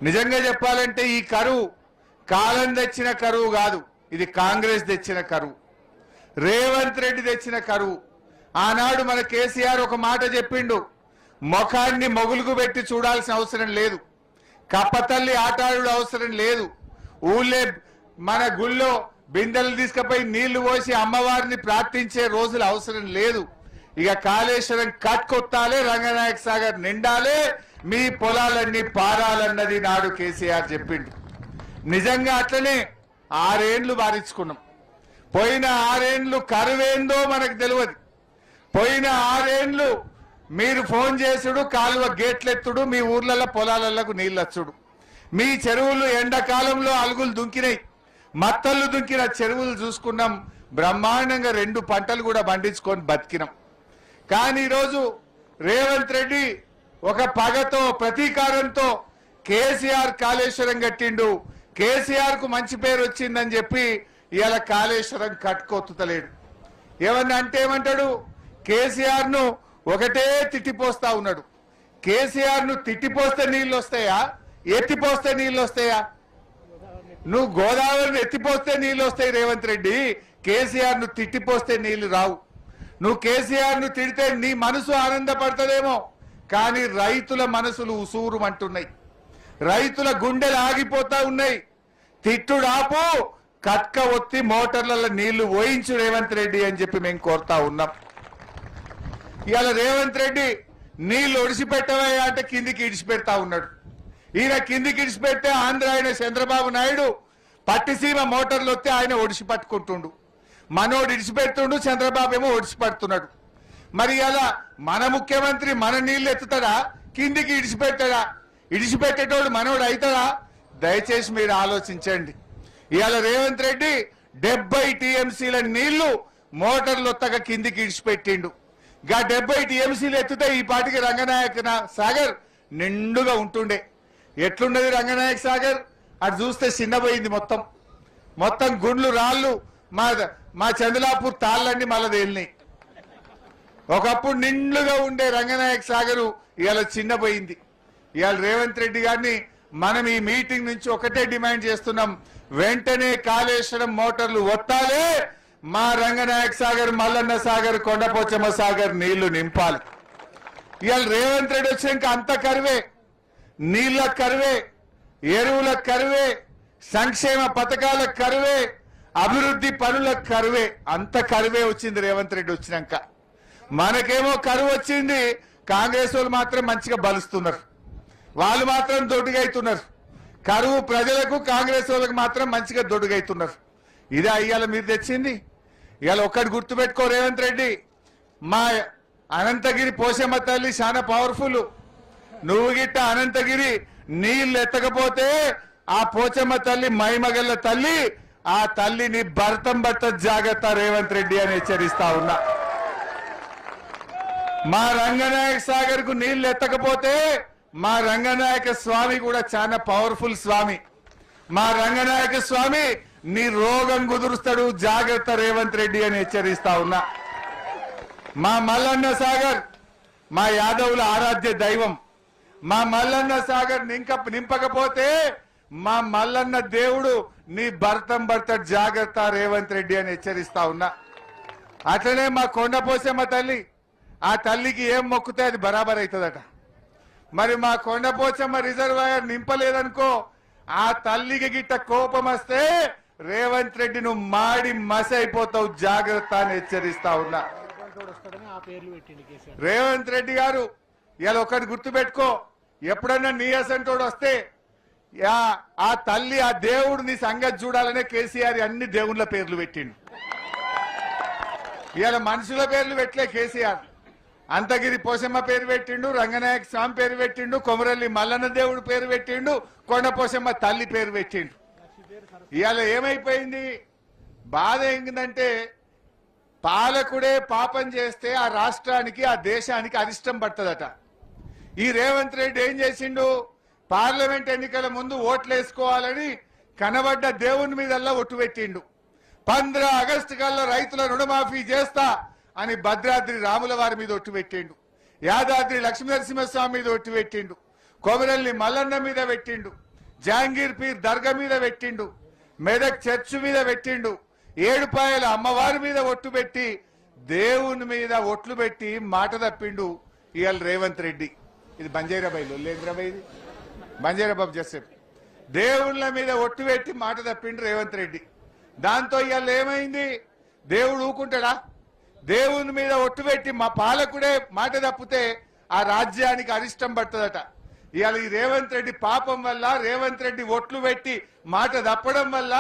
నిజంగా చెప్పాలంటే ఈ కరువు కాలం తెచ్చిన కరువు కాదు, ఇది కాంగ్రెస్ తెచ్చిన కరువు, రేవంత్ రెడ్డి తెచ్చిన కరువు. ఆనాడు మన కేసీఆర్ ఒక మాట చెప్పిండు, ముఖాన్ని మొగులుకు పెట్టి చూడాల్సిన అవసరం లేదు, కప్పతల్లి ఆటాడు అవసరం లేదు, ఊళ్ళే మన గుళ్ళో బిందెలు తీసుకుపోయి నీళ్లు పోసి అమ్మవారిని ప్రార్థించే రోజులు అవసరం లేదు, ఇక కాళేశ్వరం కట్కొత్తాలే, రంగనాయక సాగర్ నిండాలే, మీ పొలాలన్నీ పారాలన్నది నాడు కేసీఆర్ చెప్పిండు. నిజంగా అట్లనే 6 ఏండ్లు బారించుకున్నాం. పోయిన 6 ఏండ్లు కరువేందో మనకు తెలియదు. పోయిన 6 ఏండ్లు మీరు ఫోన్ చేసుడు, కాలువ గేట్లెత్తుడు, మీ ఊర్లలో పొలాలకు నీళ్ళొచ్చుడు, మీ చెరువులు ఎండాకాలంలో అలుగులు దుంకినాయి, మత్తళ్ళు దుంకిన చెరువులు చూసుకున్నాం, బ్రహ్మాండంగా 2 పంటలు కూడా పండించుకొని బతికినాం. కానీ ఈరోజు రేవంత్ రెడ్డి ఒక పగతో ప్రతీకారంతో కేసీఆర్ కాళేశ్వరం కట్టిండు, కేసీఆర్ కు మంచి పేరు వచ్చిందని చెప్పి ఇవాళ కాళేశ్వరం కట్టుకొత్తలేడు. ఏమన్నా అంటే ఏమంటాడు, కేసీఆర్ ను ఒకటే తిట్టిపోస్తా ఉన్నాడు. కేసీఆర్ ను తిట్టిపోస్తే నీళ్ళు వస్తాయా, ఎత్తిపోస్తే నీళ్ళు వస్తాయా? నువ్వు గోదావరిని ఎత్తిపోస్తే నీళ్ళు వస్తాయి రేవంత్ రెడ్డి, కేసీఆర్ ను తిట్టిపోస్తే నీళ్లు రావు. నువ్వు కేసీఆర్ ను తిడితే నీ మనసు ఆనందపడతదేమో, కానీ రైతుల మనసులు ఉసూరుమంటున్నాయి, రైతుల గుండెలు ఆగిపోతా ఉన్నాయి. తిట్టుడాపు, కట్క ఒత్తి మోటార్లలో నీళ్లు పోయించు రేవంత్ రెడ్డి అని చెప్పి మేము కోరుతా ఉన్నాం. ఇవాళ రేవంత్ రెడ్డి నీళ్లు ఒడిసిపెట్టవయ్యా అంటే కిందికి ఇడిచిపెడతా ఉన్నాడు. ఈయన కిందికి ఇడిచిపెడితే ఆంధ్ర ఆయన చంద్రబాబు నాయుడు పట్టిసీమ మోటార్లు వస్తే ఆయన ఒడిసి పట్టుకుంటుండు, మనోడు ఇడిచిపెడుతుండు, చంద్రబాబు ఏమో ఒడిసి పడుతున్నాడు. మరి అలా మన ముఖ్యమంత్రి మన నీళ్లు ఎత్తుతాడా, కిందికి ఇడిచిపెట్టాడా? ఇడిచిపెట్టేటోడు మనోడు అవుతాడా? దయచేసి మీరు ఆలోచించండి. ఇవాళ రేవంత్ రెడ్డి 70 టీఎంసీల నీళ్లు మోటార్లు వత్తగా కిందికి ఇడిచిపెట్టిండు. గా 70 టీఎంసీలు ఎత్తుతే ఈ పాటికి రంగనాయక సాగర్ నిండుగా ఉంటుండే. ఎట్లున్నది రంగనాయక సాగర్? అటు చూస్తే చిన్నపోయింది, మొత్తం గుండ్లు రాళ్ళు, మా చంద్రలాపూర్ తాళ్ళన్నీ మళ్ళీ తేలినాయి. ఒకప్పుడు నిండుగా ఉండే రంగనాయక సాగరు ఇవాళ చిన్నపోయింది. ఇవాళ రేవంత్ రెడ్డి గారిని మనం ఈ మీటింగ్ నుంచి ఒకటే డిమాండ్ చేస్తున్నాం, వెంటనే కాళేశ్వరం మోటార్లు వత్తాలే, మా రంగనాయక సాగర్, మల్లన్న సాగర్, కొండపోచమ్మ సాగర్ నీళ్లు నింపాలి. ఇవాళ రేవంత్ రెడ్డి వచ్చాక అంత కరువే, నీళ్ల కరువే, ఎరువుల కరువే, సంక్షేమ పథకాల కరువే, అభివృద్ధి పనుల కరువే, అంత కరువే వచ్చింది రేవంత్ రెడ్డి వచ్చినాక. మనకేమో కరువు వచ్చింది, కాంగ్రెస్ వాళ్ళు మాత్రం మంచిగా బలుస్తున్నారు, వాళ్ళు మాత్రం దొడ్డుగైతున్నారు. కరువు ప్రజలకు, కాంగ్రెస్ వాళ్ళకు మాత్రం మంచిగా దొడ్డుగైతున్నారు. ఇదే ఇవాళ మీరు తెచ్చింది. ఇవాళ ఒక్కటి గుర్తుపెట్టుకో రేవంత్ రెడ్డి, మా అనంతగిరి పోషమ్మ తల్లి చాలా పవర్ఫుల్. నువ్వు గిట్ట అనంతగిరి నీళ్ళు ఎత్తకపోతే ఆ పోచమ్మ తల్లి మైమగల్ల తల్లి, ఆ తల్లిని భర్తం భర్త జాగ్రత్త రేవంత్ రెడ్డి అని హెచ్చరిస్తా ఉన్నా. మా రంగనాయక సాగర్ కు నీళ్లు ఎత్తకపోతే మా రంగనాయక స్వామి కూడా చాలా పవర్ఫుల్ స్వామి. మా రంగనాయక స్వామి నీ రోగం కుదురుస్తాడు, జాగ్రత్త రేవంత్ రెడ్డి అని హెచ్చరిస్తా ఉన్నా. మా మల్లన్న సాగర్ మా యాదవుల ఆరాధ్య దైవం. మా మల్లన్న సాగర్ నింపకపోతే మా మల్లన్న దేవుడు నీ భర్తం భర్త జాగ్రత్త రేవంత్ రెడ్డి అని హెచ్చరిస్తా ఉన్నా. అట్లనే మా కొండపోసమ్మ తల్లి, ఆ తల్లికి ఏం మొక్కుతే అది బరాబర్ అవుతుందట. మరి మా కొండపోచమ్మ రిజర్వాయర్ నింపలేదనుకో, ఆ తల్లికి గిట్ట కోపం వస్తే రేవంత్ రెడ్డి నువ్వు మాడి మసి అయిపోతావు, జాగ్రత్త అని హెచ్చరిస్తా ఉన్నా. రేవంత్ రెడ్డి గారు ఇలా ఒకటి గుర్తుపెట్టుకో, ఎప్పుడన్నా నీ అసంటోడు వస్తే ఆ తల్లి, ఆ దేవుడు నీ సంగతి చూడాలనే కేసీఆర్ అన్ని దేవుళ్ళ పేర్లు పెట్టిండు. ఇవాళ మనుషుల పేర్లు పెట్టలే కేసీఆర్. అంతగిరి పోషమ్మ పేరు పెట్టిండు, రంగనాయక స్వామి పేరు పెట్టిండు, కొమరల్లి మల్లన్న దేవుడు పేరు పెట్టిండు, కొండ పోషమ్మ తల్లి పేరు పెట్టిండు. ఇవాళ ఏమైపోయింది? బాధ ఏంటంటే పాలకుడే పాపం చేస్తే ఆ రాష్ట్రానికి, ఆ దేశానికి అరిష్టం పడుతుందట. ఈ రేవంత్ రెడ్డి ఏం చేసిండు? పార్లమెంట్ ఎన్నికల ముందు ఓట్లు వేసుకోవాలని కనబడ్డ దేవుని మీదల్లా ఒట్టు పెట్టిండు. 15 ఆగస్టు కల్లా రైతుల రుణమాఫీ చేస్తా అని భద్రాద్రి రాముల వారి మీద ఒట్టు పెట్టిండు, యాదాద్రి లక్ష్మీనరసింహస్వామి మీద ఒట్టు పెట్టిండు, కొమరల్లి మల్లన్న మీద పెట్టిండు. జహాంగీర్ పీర్ దర్గా మీద పెట్టిండు, మెదక్ చర్చ్ మీద పెట్టిండు, ఏడుపాయల అమ్మవారి మీద ఒట్టు పెట్టి దేవుని మీద ఒట్లు పెట్టి మాట తప్పిండు ఇవాళ రేవంత్ రెడ్డి. ఇది బంజారాబాయి లొల్లేంద్రబాయి, ఇది బంజారాబాబు జసేపు దేవుళ్ళ మీద ఒట్టు పెట్టి మాట తప్పిండు రేవంత్ రెడ్డి. దాంతో ఇవాళ ఏమైంది? దేవుడు ఊకుంటాడా? దేవుని మీద ఒట్టు పెట్టి మా పాలకుడే మాట తప్పితే ఆ రాజ్యానికి అరిష్టం పడుతుందట. ఇవాళ ఈ రేవంత్ రెడ్డి పాపం వల్ల, రేవంత్ రెడ్డి ఒట్లు పెట్టి మాట తప్పడం వల్ల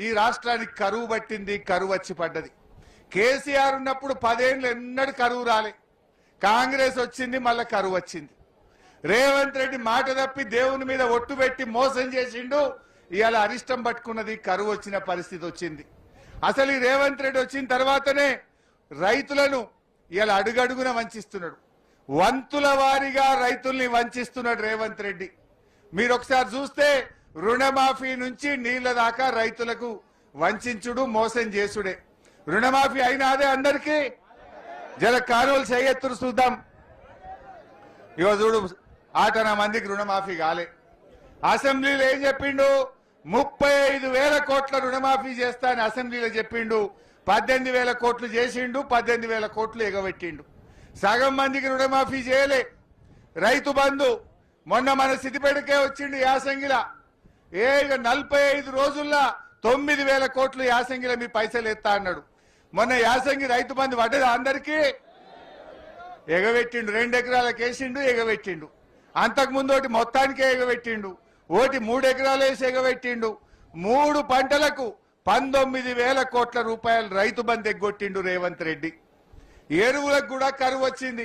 ఈ రాష్ట్రానికి కరువు పట్టింది, కరువు వచ్చి పడ్డది. కేసీఆర్ ఉన్నప్పుడు 10 ఏళ్ళు ఎన్నడూ కరువు రాలే, కాంగ్రెస్ వచ్చింది మళ్ళా కరువు వచ్చింది. రేవంత్ రెడ్డి మాట తప్పి దేవుని మీద ఒట్టు పెట్టి మోసం చేసిండు, ఇవాళ అరిష్టం పట్టుకున్నది, కరువు వచ్చిన పరిస్థితి వచ్చింది. అసలు ఈ రేవంత్ రెడ్డి వచ్చిన తర్వాతనే రైతులను ఇవాళ అడుగడుగున వంచిస్తున్నాడు, వంతుల వారీగా రైతుల్ని వంచిస్తున్నాడు రేవంత్ రెడ్డి. మీరు ఒకసారి చూస్తే రుణమాఫీ నుంచి నీళ్ల దాకా రైతులకు వంచుడు, మోసం చేసుడే. రుణమాఫీ అయినా అదే అందరికీ జర కానువలు చేయెత్తురు చూద్దాం. ఇగో చూడు, 8 మందికి రుణమాఫీ కాలే. అసెంబ్లీలో ఏం చెప్పిండు? 35,000 కోట్ల రుణమాఫీ చేస్తా అని అసెంబ్లీలో చెప్పిండు. 18,000 కోట్లు చేసిండు, 18,000 కోట్లు ఎగబెట్టిండు. సగం మందికి రుణమాఫీ చేయలే. రైతు బంధు మొన్న మన సిద్దిపేటకే వచ్చిండు యాసంగిలా. 45 రోజుల్లో 9,000 కోట్లు యాసంగిలో మీ పైసలు ఎత్తా అన్నాడు. మొన్న యాసంగి రైతు బంధు పడ్డది అందరికీ, ఎగబెట్టిండు. 2 ఎకరాలకు వేసిండు, ఎగబెట్టిండు. అంతకుముందు ఒకటి మొత్తానికే ఎగబెట్టిండు, ఒకటి 3 ఎకరాలు వేసి ఎగబెట్టిండు. 3 పంటలకు 19,000 కోట్ల రూపాయలు రైతు బంధు ఎగ్గొట్టిండు రేవంత్ రెడ్డి. ఎరువులకు కూడా కరువు వచ్చింది.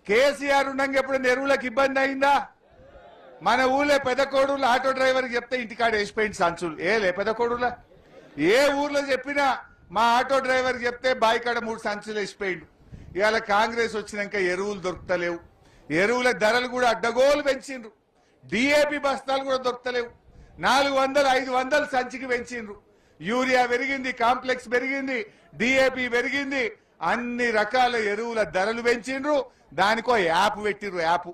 కేసీఆర్ ఉండగా ఎప్పుడైనా ఎరువులకు ఇబ్బంది అయిందా? మన ఊళ్ళో పెద్దకోడూరులో ఆటో డ్రైవర్కి చెప్తే ఇంటికాడ వేసిపోయింది సంచులు. లే పెద్దకోడూరులో ఏ ఊర్లో చెప్పినా మా ఆటో డ్రైవర్కి చెప్తే బాయికాడ 3 సంచులు వేసిపోయిండు. ఇవాళ కాంగ్రెస్ వచ్చినాక ఎరువులు దొరుకుతలేవు, ఎరువుల ధరలు కూడా అడ్డగోలు పెంచిండ్రు. డిఏపి బస్తాలు కూడా దొరుకుతలేవు. 400, 500 సంచికి పెంచిండ్రు. యూరియా పెరిగింది, కాంప్లెక్స్ పెరిగింది, డిఏపి పెరిగింది, అన్ని రకాల ఎరువుల ధరలు పెంచిండ్రు. దానికో యాప్ పెట్టిర్రు. యాప్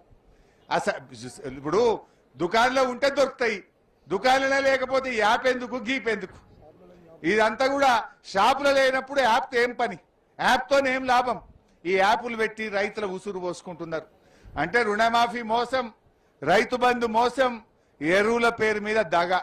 ఇప్పుడు దుకాణంలో ఉంటే దొరుకుతాయి, దుకాణంలో లేకపోతే యాప్ ఎందుకు, గీప్ ఎందుకు? ఇదంతా కూడా షాపులో లేనప్పుడు యాప్తో ఏం పని, యాప్తోనేం లాభం? ఈ యాప్లు పెట్టి రైతుల ఉసురు పోసుకుంటున్నారు. అంటే రుణమాఫీ మోసం, రైతు బంధు మోసం, ఎరువుల పేరు మీద దగ.